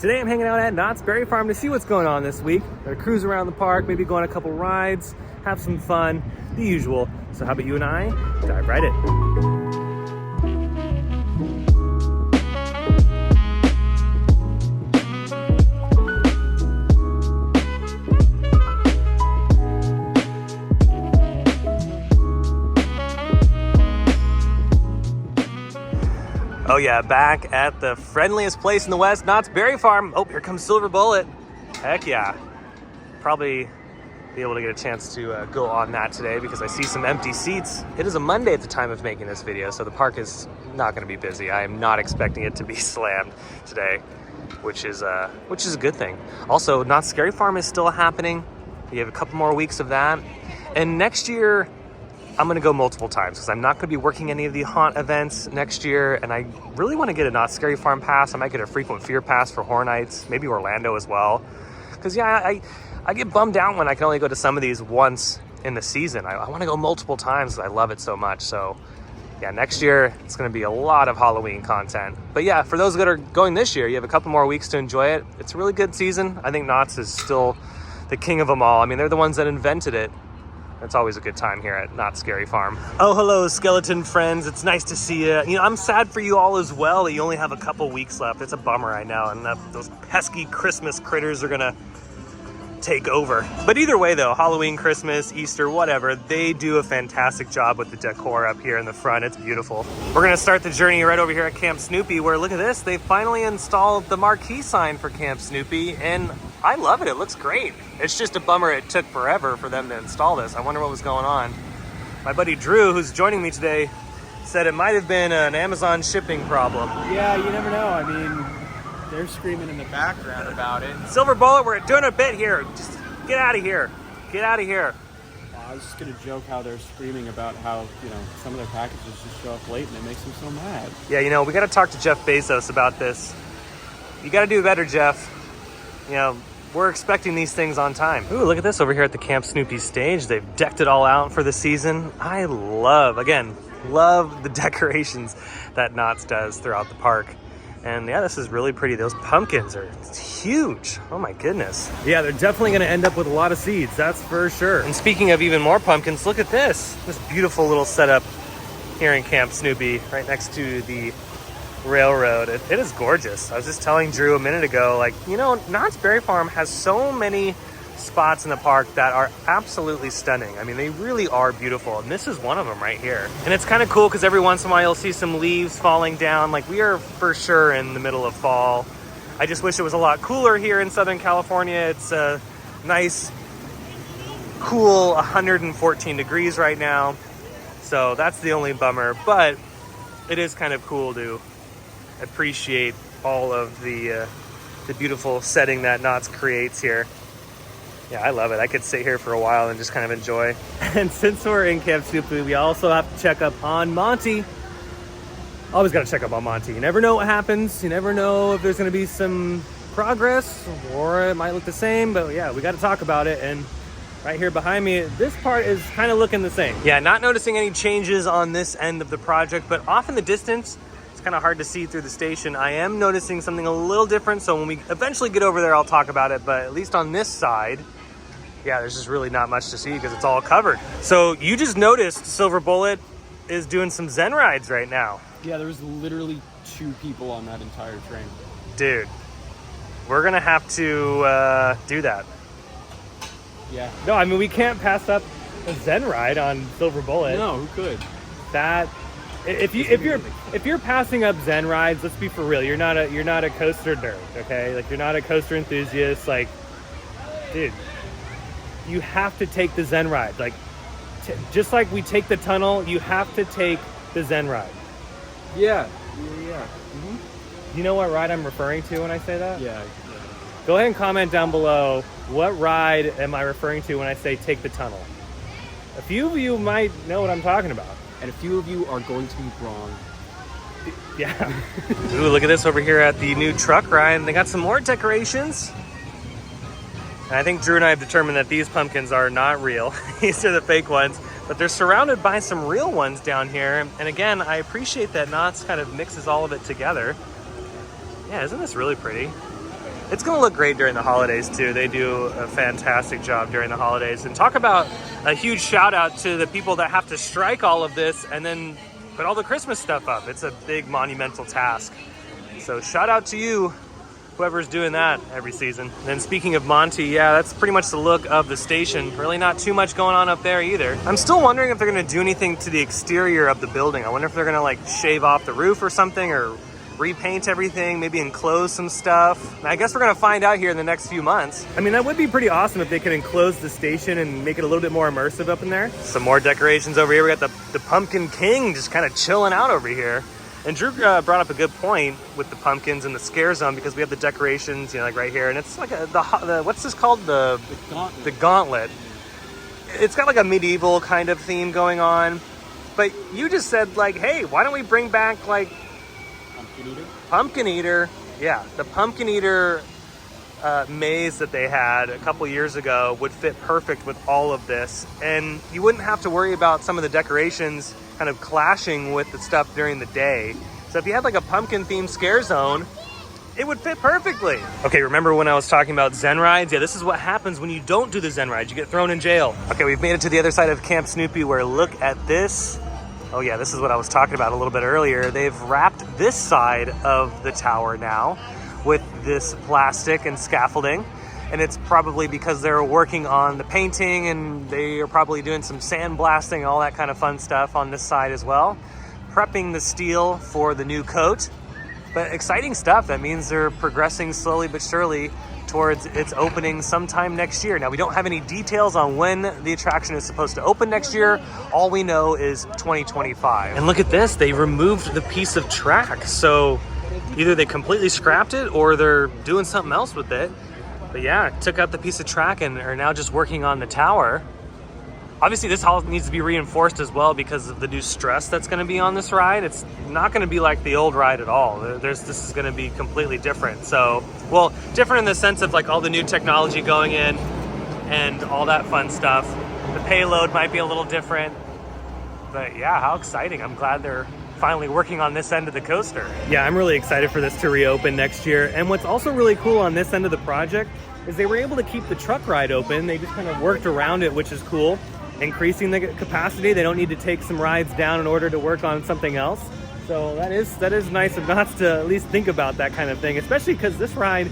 Today I'm hanging out at Knott's Berry Farm to see what's going on this week. Gonna cruise around the park, maybe go on a couple rides, have some fun, the usual. So how about you and I dive right in. Oh yeah, back at the friendliest place in the West, Knott's Berry Farm. Oh, here comes Silver Bullet. Heck yeah. Probably be able to get a chance to go on that today because I see some empty seats. It is a Monday at the time of making this video, so the park is not gonna be busy. I am not expecting it to be slammed today, which is a good thing. Also, Knott's Scary Farm is still happening. We have a couple more weeks of that. And next year, I'm gonna go multiple times because I'm not gonna be working any of the haunt events next year, and I really wanna get a Knott's Scary Farm pass. I might get a frequent fear pass for Horror Nights, maybe Orlando as well. Because yeah, I get bummed out when I can only go to some of these once in the season. I wanna go multiple times because I love it so much. So yeah, next year it's gonna be a lot of Halloween content. But yeah, for those that are going this year, you have a couple more weeks to enjoy it. It's a really good season. I think Knott's is still the king of them all. I mean, they're the ones that invented it. It's always a good time here at Knott's Scary Farm. Oh, hello, skeleton friends. It's nice to see you. You know, I'm sad for you all as well that you only have a couple weeks left. It's a bummer, I know, and those pesky Christmas critters are gonna take over. But either way though, Halloween, Christmas, Easter, whatever, they do a fantastic job with the decor up here in the front. It's beautiful. We're gonna start the journey right over here at Camp Snoopy, where look at this, they finally installed the marquee sign for Camp Snoopy, and I love it. It looks great. It's just a bummer it took forever for them to install this. I wonder what was going on. My buddy Drew, who's joining me today, said it might have been an Amazon shipping problem. Yeah, you never know. I mean, they're screaming in the background about it. Silver Bullet, we're doing a bit here. Just get out of here. Get out of here. I was just gonna joke how they're screaming about how, you know, some of their packages just show up late and it makes them so mad. Yeah, you know, we gotta talk to Jeff Bezos about this. You gotta do better, Jeff. You know, we're expecting these things on time. Ooh, look at this over here at the Camp Snoopy stage. They've decked it all out for the season. I love the decorations that Knott's does throughout the park. And yeah, this is really pretty. Those pumpkins are huge. Oh my goodness. Yeah, they're definitely gonna end up with a lot of seeds, that's for sure. And speaking of even more pumpkins, look at this. This beautiful little setup here in Camp Snoopy, right next to the railroad. It is gorgeous. I was just telling Drew a minute ago, like, you know, Knott's Berry Farm has so many spots in the park that are absolutely stunning. I mean, they really are beautiful, and this is one of them right here. And it's kind of cool because every once in a while you'll see some leaves falling down. Like, we are for sure in the middle of fall. I just wish it was a lot cooler here in Southern California. It's a nice, cool 114 degrees right now. So that's the only bummer, but it is kind of cool to appreciate all of the beautiful setting that Knott's creates here. Yeah, I love it. I could sit here for a while and just kind of enjoy. And since we're in Camp Snoopy, we also have to check up on Monte. Always got to check up on Monte. You never know what happens. You never know if there's going to be some progress or it might look the same. But yeah, we got to talk about it. And right here behind me, this part is kind of looking the same. Yeah, not noticing any changes on this end of the project, but off in the distance, it's kind of hard to see through the station. I am noticing something a little different, so when we eventually get over there, I'll talk about it, but at least on this side, yeah, there's just really not much to see because it's all covered. So you just noticed Silver Bullet is doing some Zen rides right now. Yeah, there was literally 2 people on that entire train. Dude, we're gonna have to do that. Yeah. No, I mean, we can't pass up a Zen ride on Silver Bullet. No, who could? That if you're passing up Zen rides, let's be for real. You're not a coaster nerd, okay? Like, you're not a coaster enthusiast. Like, dude, you have to take the Zen ride. Like, just like we take the tunnel, you have to take the Zen ride. Yeah. Mm-hmm. You know what ride I'm referring to when I say that? Yeah. Go ahead and comment down below, what ride am I referring to when I say take the tunnel? A few of you might know what I'm talking about. And a few of you are going to be wrong. Yeah. Ooh, look at this over here at the new truck ride. They got some more decorations. And I think Drew and I have determined that these pumpkins are not real. These are the fake ones. But they're surrounded by some real ones down here. And again, I appreciate that Knott's kind of mixes all of it together. Yeah, isn't this really pretty? It's going to look great during the holidays too. They do a fantastic job during the holidays. And talk about a huge shout out to the people that have to strike all of this and then put all the Christmas stuff up. It's a big monumental task. So shout out to you, whoever's doing that every season. And then speaking of Monte, yeah, that's pretty much the look of the station. Really not too much going on up there either. I'm still wondering if they're going to do anything to the exterior of the building. I wonder if they're going to like shave off the roof or something, or repaint everything, maybe enclose some stuff. And I guess we're gonna find out here in the next few months. I mean, that would be pretty awesome if they could enclose the station and make it a little bit more immersive up in there. Some more decorations over here. We got the Pumpkin King just kind of chilling out over here. And Drew brought up a good point with the pumpkins and the scare zone, because we have the decorations, you know, like right here. And it's like the what's this called? The gauntlet. The gauntlet. It's got like a medieval kind of theme going on. But you just said like, hey, why don't we bring back like Pumpkin Eater, yeah, the Pumpkin Eater maze that they had a couple years ago would fit perfect with all of this, and you wouldn't have to worry about some of the decorations kind of clashing with the stuff during the day. So if you had like a pumpkin themed scare zone, it would fit perfectly. Okay, remember when I was talking about Zen rides? Yeah, this is what happens when you don't do the Zen rides. You get thrown in jail. Okay, we've made it to the other side of Camp Snoopy, where look at this. Oh yeah, this is what I was talking about a little bit earlier. They've wrapped this side of the tower now with this plastic and scaffolding. And it's probably because they're working on the painting, and they are probably doing some sandblasting, all that kind of fun stuff on this side as well. Prepping the steel for the new coat. But exciting stuff. That means they're progressing slowly but surely towards its opening sometime next year. Now, we don't have any details on when the attraction is supposed to open next year. All we know is 2025. And look at this, they removed the piece of track. So either they completely scrapped it or they're doing something else with it. But yeah, took out the piece of track and are now just working on the tower. Obviously, this all needs to be reinforced as well because of the new stress that's going to be on this ride. It's not going to be like the old ride at all. This is going to be completely different. So, well, different in the sense of like all the new technology going in and all that fun stuff. The payload might be a little different. But yeah, how exciting. I'm glad they're finally working on this end of the coaster. Yeah, I'm really excited for this to reopen next year. And what's also really cool on this end of the project is they were able to keep the truck ride open. They just kind of worked around it, which is cool. Increasing the capacity. They don't need to take some rides down in order to work on something else. So that is nice of Knott to at least think about that kind of thing, especially because this ride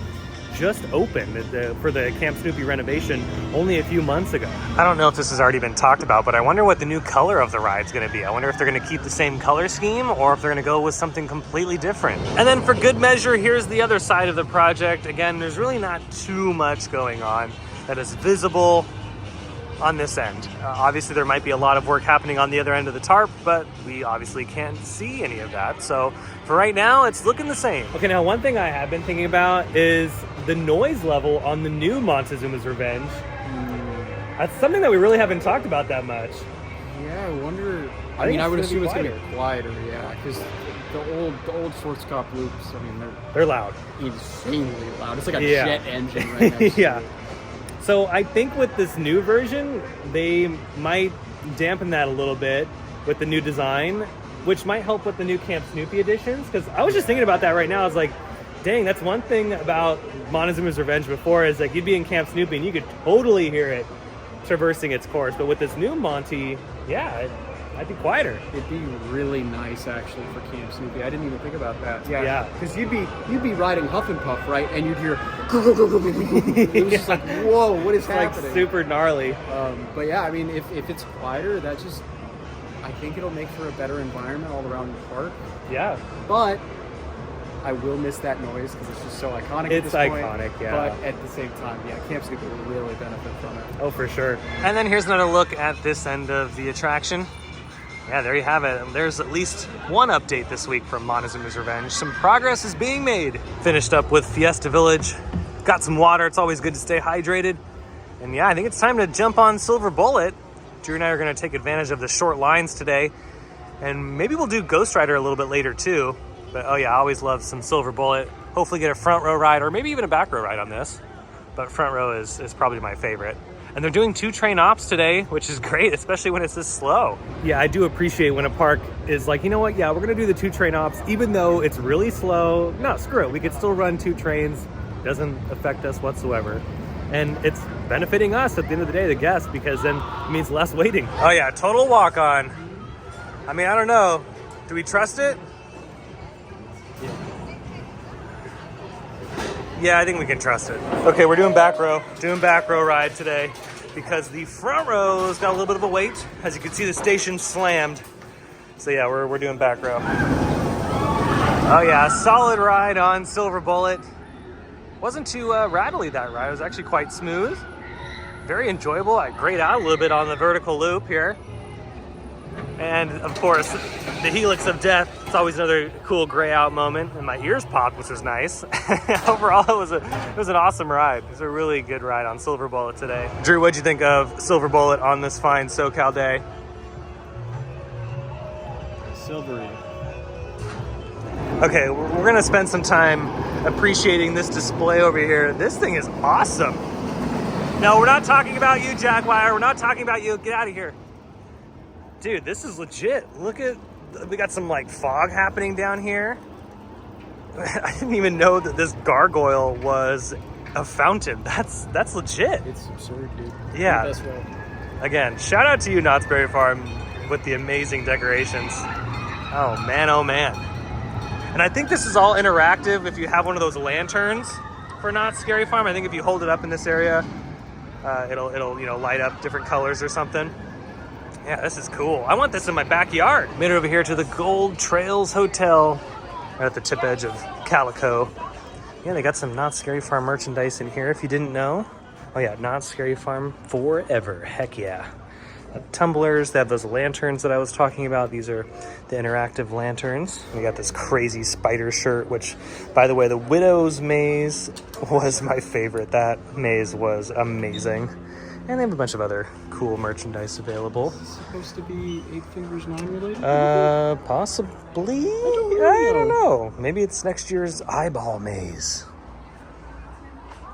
just opened for the Camp Snoopy renovation only a few months ago. I don't know if this has already been talked about, but I wonder what the new color of the ride's going to be. I wonder if they're going to keep the same color scheme or if they're going to go with something completely different. And then for good measure, here's the other side of the project. Again, there's really not too much going on that is visible on this end. Obviously there might be a lot of work happening on the other end of the tarp, but we obviously can't see any of that. So for right now, it's looking the same. Okay, now one thing I have been thinking about is the noise level on the new Montezoomas Revenge. That's something that we really haven't talked about that much. Yeah, I wonder. I mean, I would assume it's going to be quieter, yeah, because the old Schwarzkopf loops, I mean, they're loud. Insanely loud. It's like a jet engine right next yeah. to it. So I think with this new version, they might dampen that a little bit with the new design, which might help with the new Camp Snoopy editions. Because I was just thinking about that right now. I was like, dang, that's one thing about Montezoomas Revenge before is like you'd be in Camp Snoopy and you could totally hear it traversing its course. But with this new Monte, yeah, I'd be quieter. It'd be really nice actually for Camp Snoopy. I didn't even think about that. Yeah. Because you'd be riding Huff and Puff, right? And you'd hear it was just like, whoa, what is happening? Like super gnarly. But yeah, I mean, if it's quieter, that just, I think it'll make for a better environment all around the park. Yeah. But I will miss that noise because it's just so iconic at this point. It's iconic, yeah. But at the same time, yeah, Camp Snoopy will really benefit from it. Oh, for sure. And then here's another look at this end of the attraction. Yeah, there you have it. There's at least one update this week from Montezoomas Revenge. Some progress is being made. Finished up with Fiesta Village. Got some water. It's always good to stay hydrated. And yeah, I think it's time to jump on Silver Bullet. Drew and I are going to take advantage of the short lines today. And maybe we'll do Ghost Rider a little bit later too. But oh yeah, I always love some Silver Bullet. Hopefully get a front row ride or maybe even a back row ride on this. But front row is probably my favorite. And they're doing 2 train ops today, which is great, especially when it's this slow. Yeah, I do appreciate when a park is like, you know what? Yeah, we're going to do the 2 train ops, even though it's really slow. No, screw it. We could still run 2 trains. Doesn't affect us whatsoever. And it's benefiting us at the end of the day, the guests, because then it means less waiting. Oh yeah, total walk-on. I mean, I don't know. Do we trust it? Yeah, I think we can trust it. Okay, we're doing back row. Doing back row ride today because the front row's got a little bit of a wait. As you can see, the station's slammed. So yeah, we're doing back row. Oh yeah, solid ride on Silver Bullet. Wasn't too rattly, that ride. It was actually quite smooth. Very enjoyable. I grayed out a little bit on the vertical loop here. And of course, the helix of death. It's always another cool gray out moment. And my ears popped, which was nice. Overall, it was an awesome ride. It was a really good ride on Silver Bullet today. Drew, what'd you think of Silver Bullet on this fine SoCal day? Silvery. Okay, we're gonna spend some time appreciating this display over here. This thing is awesome. No, we're not talking about you, Jaguar. We're not talking about you. Get out of here. Dude, this is legit. Look at, we got some like fog happening down here. I didn't even know that this gargoyle was a fountain. That's legit. It's absurd, dude. Yeah. Best way. Again, shout out to you, Knott's Berry Farm, with the amazing decorations. Oh man, oh man. And I think this is all interactive. If you have one of those lanterns for Knott's Scary Farm, I think if you hold it up in this area, it'll light up different colors or something. Yeah, this is cool. I want this in my backyard. Made it over here to the Gold Trails Hotel, right at the tip edge of Calico. Yeah, they got some Knott's Scary Farm merchandise in here if you didn't know. Oh yeah, Knott's Scary Farm forever. Heck yeah. Tumblers, they have those lanterns that I was talking about. These are the interactive lanterns. We got this crazy spider shirt, which, by the way, the Widow's Maze was my favorite. That maze was amazing. And they have a bunch of other cool merchandise available. Is this supposed to be Eight Fingers 9 related? Possibly. I don't know. Maybe it's next year's eyeball maze.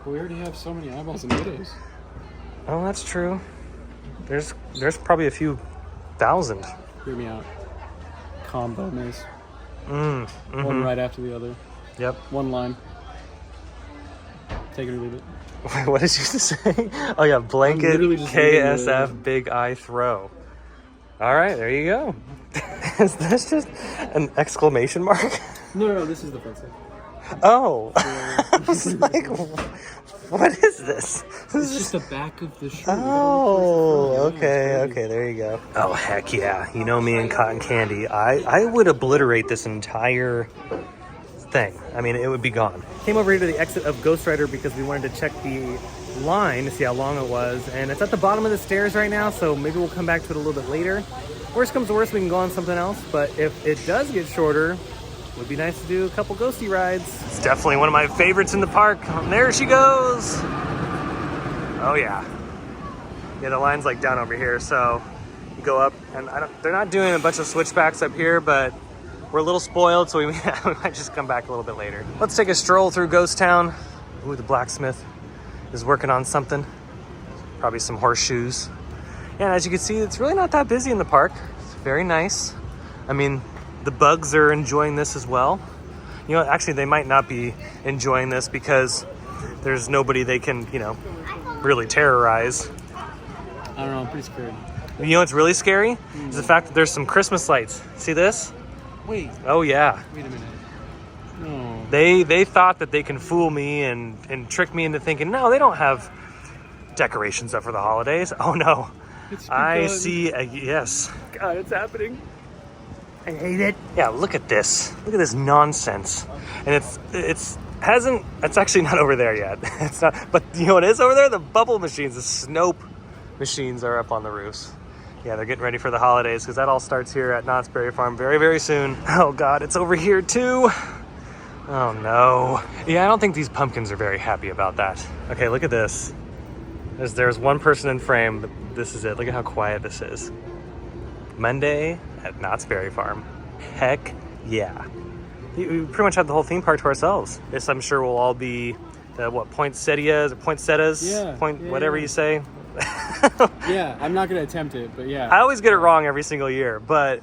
Well, we already have so many eyeballs and widows. Oh, that's true. There's probably a few thousand. Hear me out. Combo maze. Mm-hmm. One right after the other. Yep. One line. Take it or leave it. What did you say? Oh yeah, blanket KSF big eye throw. All right, there you go. Is this just an exclamation mark? No, this is the front side. Oh. I was like, what is this? It's just the back of the shirt. Oh, okay, there you go. Oh, heck yeah. You know me and cotton candy. I would obliterate this entire thing. I mean, it would be gone. Came over here to the exit of Ghost Rider because we wanted to check the line to see how long it was. And it's at the bottom of the stairs right now, so maybe we'll come back to it a little bit later. Worst comes to worst, we can go on something else. But if it does get shorter, it would be nice to do a couple ghosty rides. It's definitely one of my favorites in the park. And there she goes. Oh yeah. Yeah, the line's like down over here, so you go up, and they're not doing a bunch of switchbacks up here, but we're a little spoiled, so we might just come back a little bit later. Let's take a stroll through Ghost Town. Ooh, the blacksmith is working on something. Probably some horseshoes. Yeah, and as you can see, it's really not that busy in the park. It's very nice. I mean, the bugs are enjoying this as well. You know, actually, they might not be enjoying this because there's nobody they can, really terrorize. I don't know, I'm pretty scared. You know what's really scary? Is the fact that there's some Christmas lights. See this? Wait. Oh, yeah. Wait a minute. No. They thought that they can fool me and trick me into thinking, no, they don't have decorations up for the holidays. Oh, no. I see yes. God, it's happening. I hate it. Yeah, look at this. Look at this nonsense. And it's actually not over there yet. It's not, but you know what is over there? The bubble machines, the Snope machines are up on the roofs. Yeah, they're getting ready for the holidays because that all starts here at Knott's Berry Farm very, very soon. Oh God, it's over here too. Oh no. Yeah, I don't think these pumpkins are very happy about that. Okay, look at this. There's one person in frame, but this is it. Look at how quiet this is. Monday at Knott's Berry Farm. Heck yeah. We pretty much have the whole theme park to ourselves. This, I'm sure, will all be poinsettias or poinsettias? Yeah. Whatever you say. Yeah, I'm not going to attempt it, but yeah. I always get it wrong every single year, but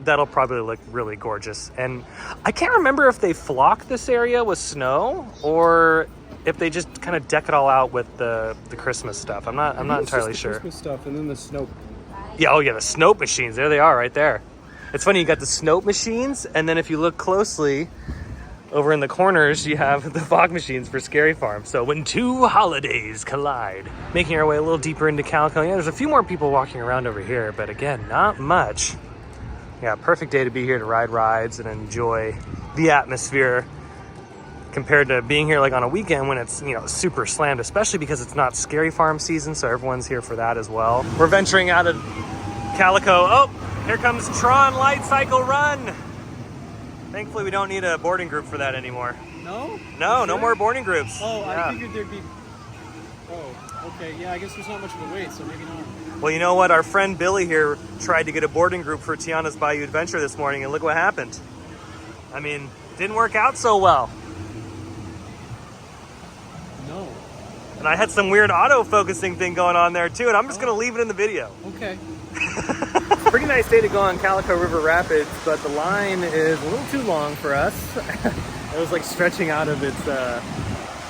that'll probably look really gorgeous. And I can't remember if they flock this area with snow or if they just kind of deck it all out with the Christmas stuff. I'm not entirely sure. Christmas stuff and then the snow. Yeah, oh yeah, the Snope machines. There they are right there. It's funny, you got the Snope machines, and then if you look closely, over in the corners, you have the fog machines for Scary Farm. So when two holidays collide. Making our way a little deeper into Calico. Yeah, there's a few more people walking around over here, but again, not much. Yeah, perfect day to be here to ride rides and enjoy the atmosphere compared to being here like on a weekend when it's, you know, super slammed, especially because it's not Scary Farm season, so everyone's here for that as well. We're venturing out of Calico. Oh, here comes Tron Light Cycle Run. Thankfully, we don't need a boarding group for that anymore. No? No, Sure? no more boarding groups. Oh, Yeah. I figured there'd be... Oh, okay. Yeah, I guess there's not much of a wait, so maybe not. Well, you know what? Our friend Billy here tried to get a boarding group for Tiana's Bayou Adventure this morning, and look what happened. I mean, didn't work out so well. No. And I had some weird auto-focusing thing going on there, too, and I'm just going to leave it in the video. Okay. Pretty nice day to go on Calico River Rapids, but the line is a little too long for us. It was like stretching out of its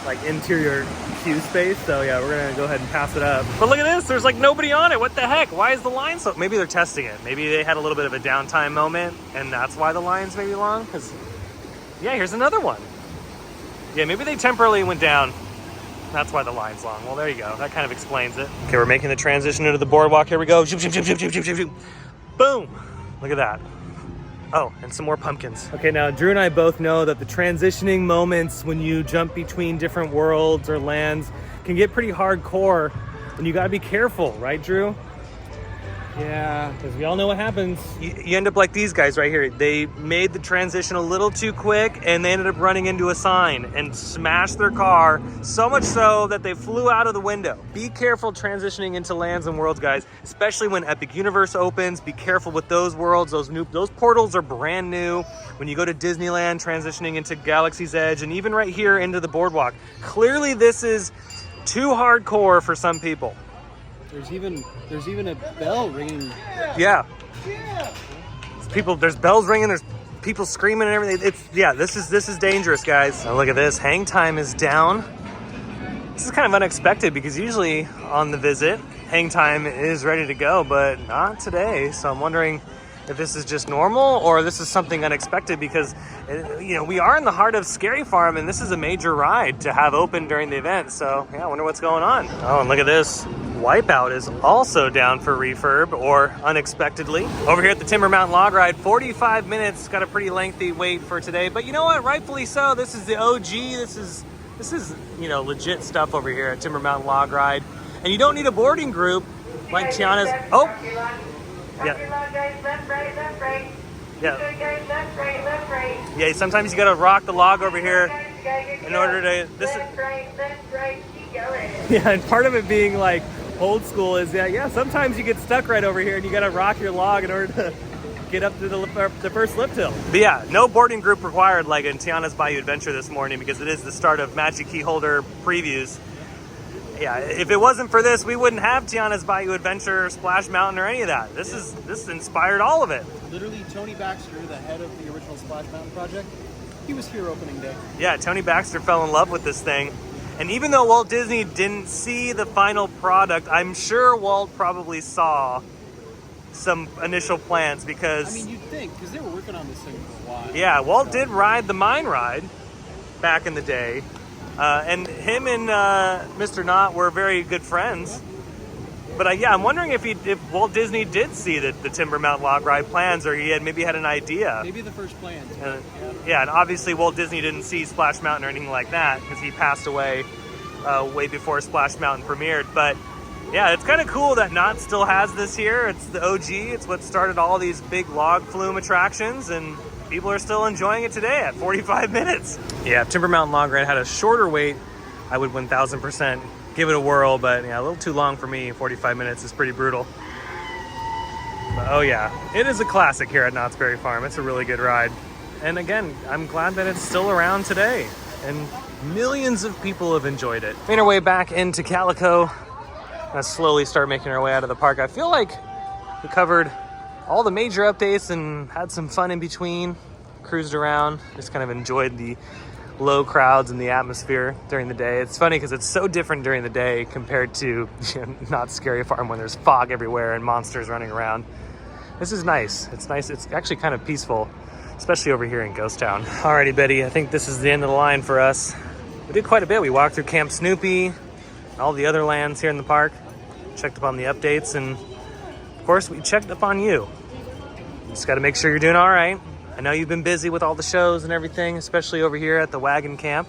like interior queue space. So yeah, we're gonna go ahead and pass it up. But look at this, there's like nobody on it. What the heck? Why is the line so? Maybe they're testing it. Maybe they had a little bit of a downtime moment and that's why the line's maybe long. Cause yeah, here's another one. Yeah, maybe they temporarily went down. That's why the line's long. Well, there you go. That kind of explains it. Okay, we're making the transition into the boardwalk. Here we go. Zoom, zoom, zoom, zoom, zoom, zoom, zoom, zoom. Boom. Look at that. Oh, and some more pumpkins. Okay, now Drew and I both know that the transitioning moments when you jump between different worlds or lands can get pretty hardcore, and you gotta be careful, right, Drew? Yeah. Because we all know what happens. You end up like these guys right here. They made the transition a little too quick and they ended up running into a sign and smashed their car, so much so that they flew out of the window. Be careful transitioning into lands and worlds, guys, especially when Epic Universe opens. Be careful with those worlds. Those portals are brand new. When you go to Disneyland, transitioning into Galaxy's Edge, and even right here into the boardwalk. Clearly this is too hardcore for some people. There's even a bell ringing. Yeah. There's bells ringing, there's people screaming and everything. This is dangerous, guys. Now look at this, hang time is down. This is kind of unexpected because usually on the visit, hang time is ready to go, but not today. So I'm wondering if this is just normal or this is something unexpected because, you know, we are in the heart of Scary Farm and this is a major ride to have open during the event. So yeah, I wonder what's going on. Oh, and look at this. Wipeout is also down for refurb or unexpectedly. Over here at the Timber Mountain Log Ride, 45 minutes, got a pretty lengthy wait for today, but you know what, rightfully so. This is the OG, this is, you know, legit stuff over here at Timber Mountain Log Ride. And you don't need a boarding group like Tiana's. Oh, yeah. Yeah. Yeah, sometimes you gotta rock the log over here in order to, yeah, and part of it being like old school is yeah, sometimes you get stuck right over here and you gotta rock your log in order to get up to the first lift hill. But yeah, no boarding group required like in Tiana's Bayou Adventure this morning because it is the start of Magic Key Holder previews. Yeah, if it wasn't for this, we wouldn't have Tiana's Bayou Adventure, Splash Mountain, or any of that. This inspired all of it. Literally, Tony Baxter, the head of the original Splash Mountain project, he was here opening day. Yeah, Tony Baxter fell in love with this thing. And even though Walt Disney didn't see the final product, I'm sure Walt probably saw some initial plans because... I mean, you'd think, because they were working on this thing for a while. Yeah, Walt did ride the Mine Ride back in the day. And him and Mr. Knott were very good friends. But yeah, I'm wondering if Walt Disney did see the Timber Mountain Log Ride plans, or he maybe had an idea. Maybe the first plans. Yeah, and obviously Walt Disney didn't see Splash Mountain or anything like that because he passed away way before Splash Mountain premiered. But yeah, it's kind of cool that Knott still has this here. It's the OG. It's what started all these big log flume attractions, and people are still enjoying it today at 45 minutes. Yeah, Timber Mountain Log Ride had a shorter wait. I would 1,000% give it a whirl, but yeah, a little too long for me. 45 minutes is pretty brutal. But, oh yeah, it is a classic here at Knott's Berry Farm. It's a really good ride. And again, I'm glad that it's still around today. And millions of people have enjoyed it. Making our way back into Calico. Let's slowly start making our way out of the park. I feel like we covered all the major updates and had some fun in between. Cruised around, just kind of enjoyed the low crowds in the atmosphere during the day. It's funny because it's so different during the day compared to Knott's Scary Farm when there's fog everywhere and monsters running around. This is nice. It's nice. It's actually kind of peaceful, especially over here in Ghost Town. Alrighty, Betty, I think this is the end of the line for us. We did quite a bit. We walked through Camp Snoopy, all the other lands here in the park, checked up on the updates, and of course, we checked up on you. Just got to make sure you're doing all right. I know you've been busy with all the shows and everything, especially over here at the wagon camp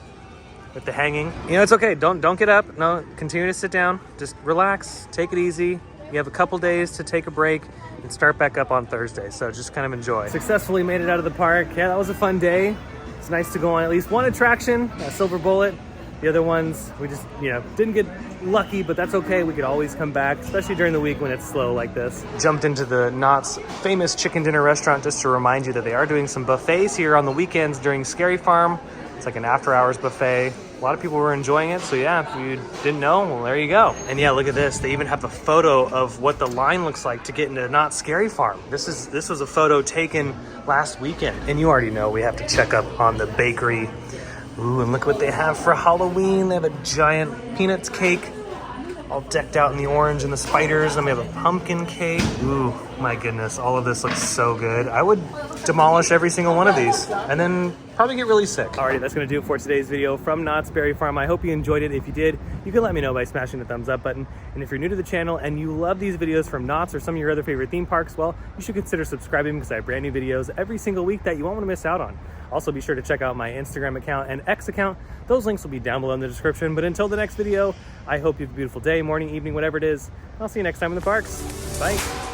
with the hanging. You know, it's okay. Don't get up. No, continue to sit down. Just relax. Take it easy. You have a couple days to take a break and start back up on Thursday. So just kind of enjoy. Successfully made it out of the park. Yeah, that was a fun day. It's nice to go on at least one attraction, a Silver Bullet. The other ones, we just, didn't get lucky, but that's okay. We could always come back, especially during the week when it's slow like this. Jumped into the Knott's famous chicken dinner restaurant just to remind you that they are doing some buffets here on the weekends during Scary Farm. It's like an after-hours buffet. A lot of people were enjoying it, so yeah, if you didn't know, well, there you go. And yeah, look at this. They even have a photo of what the line looks like to get into Knott's Scary Farm. This was a photo taken last weekend. And you already know we have to check up on the bakery. Ooh, and look what they have for Halloween. They have a giant peanuts cake, all decked out in the orange and the spiders. And we have a pumpkin cake. Ooh, my goodness, all of this looks so good. I would demolish every single one of these and then probably get really sick. Alrighty, that's gonna do it for today's video from Knott's Berry Farm. I hope you enjoyed it. If you did, you can let me know by smashing the thumbs up button. And if you're new to the channel and you love these videos from Knott's or some of your other favorite theme parks, well, you should consider subscribing because I have brand new videos every single week that you won't wanna miss out on. Also, be sure to check out my Instagram account and X account. Those links will be down below in the description. But until the next video, I hope you have a beautiful day, morning, evening, whatever it is. I'll see you next time in the parks. Bye.